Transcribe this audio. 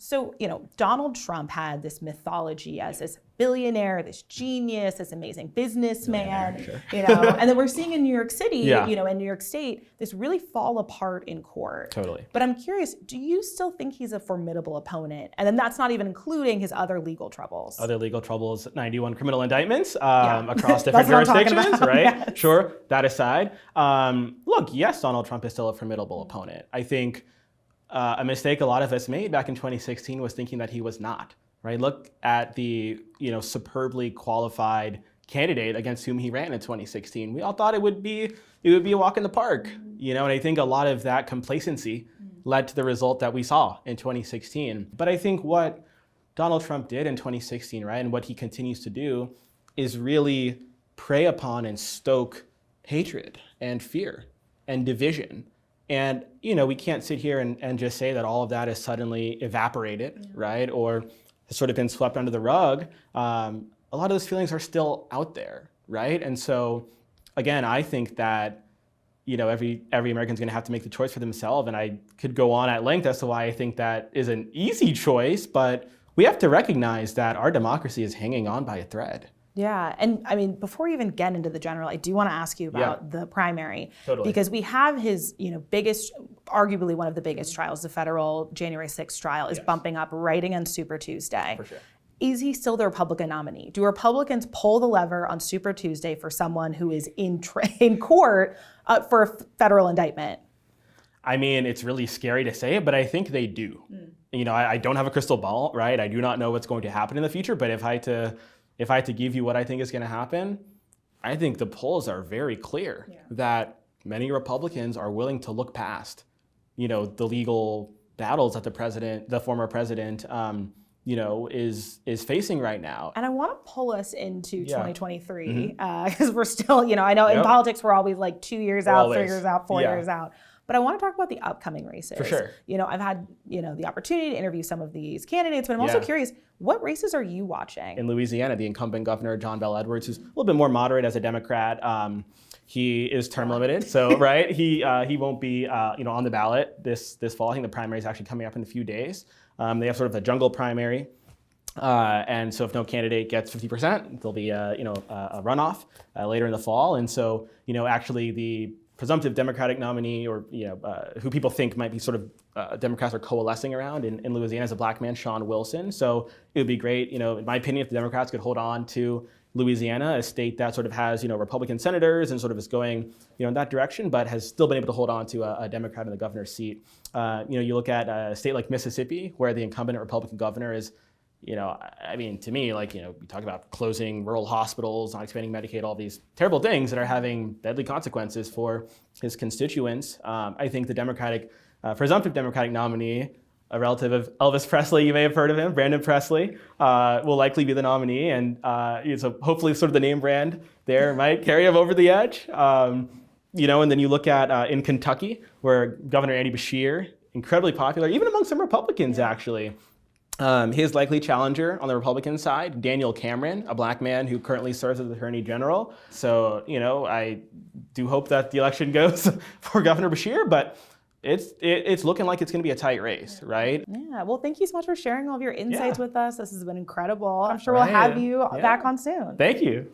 So, Donald Trump had this mythology as this billionaire, this genius, this amazing businessman, Sure. And then we're seeing in New York City, Yeah. in New York State, this really fall apart in court. Totally. But I'm curious, do you still think he's a formidable opponent? And then that's not even including his other legal troubles. Other legal troubles, 91 criminal indictments across different That's what I'm talking jurisdictions, about. right? Yes. Sure, that aside. Look, yes, Donald Trump is still a formidable opponent. I think a mistake a lot of us made back in 2016 was thinking that he was not, right? Look at the, superbly qualified candidate against whom he ran in 2016. We all thought it would be a walk in the park, and I think a lot of that complacency led to the result that we saw in 2016. But I think what Donald Trump did in 2016, right, and what he continues to do is really prey upon and stoke hatred and fear and division. And, we can't sit here and just say that all of that has suddenly evaporated, right, or has sort of been swept under the rug. A lot of those feelings are still out there, right? And so, again, I think that, every American's going to have to make the choice for themselves. And I could go on at length as to why I think that is an easy choice, but we have to recognize that our democracy is hanging on by a thread. Yeah, and before we even get into the general, I do want to ask you about the primary. Totally. Because we have his, biggest, arguably one of the biggest trials, the federal January 6th trial is bumping up right against Super Tuesday. For sure. Is he still the Republican nominee? Do Republicans pull the lever on Super Tuesday for someone who is in court for a federal indictment? I mean, it's really scary to say it, but I think they do. I don't have a crystal ball, right? I do not know what's going to happen in the future, but if I had to give you what I think is going to happen, I think the polls are very clear that many Republicans are willing to look past, the legal battles that the former president, is facing right now. And I want to pull us into 2023 because we're still, I know in politics we're always like 2 years out, 3 years out, 4 years out. But I want to talk about the upcoming races. For sure. I've had, the opportunity to interview some of these candidates, but I'm also curious, what races are you watching? In Louisiana, the incumbent governor, John Bel Edwards, who's a little bit more moderate as a Democrat, he is term limited. So, right, he won't be, on the ballot this fall. I think the primary is actually coming up in a few days. They have sort of a jungle primary. And so if no candidate gets 50%, there'll be a runoff later in the fall. And so, actually the presumptive Democratic nominee, or who people think might be sort of Democrats are coalescing around in Louisiana, is a black man, Sean Wilson. So it would be great, in my opinion, if the Democrats could hold on to Louisiana, a state that sort of has Republican senators and sort of is going in that direction, but has still been able to hold on to a Democrat in the governor's seat. You look at a state like Mississippi, where the incumbent Republican governor is. To me, we talk about closing rural hospitals, not expanding Medicaid, all these terrible things that are having deadly consequences for his constituents. I think the presumptive Democratic nominee, a relative of Elvis Presley, you may have heard of him, Brandon Presley, will likely be the nominee. And so hopefully sort of the name brand there might carry him over the edge. And then you look at in Kentucky, where Governor Andy Beshear, incredibly popular, even among some Republicans, actually. His likely challenger on the Republican side, Daniel Cameron, a black man who currently serves as Attorney General. So, I do hope that the election goes for Governor Beshear, but it's looking like it's going to be a tight race, right? Yeah. Well, thank you so much for sharing all of your insights with us. This has been incredible. I'm sure we'll have you back on soon. Thank you.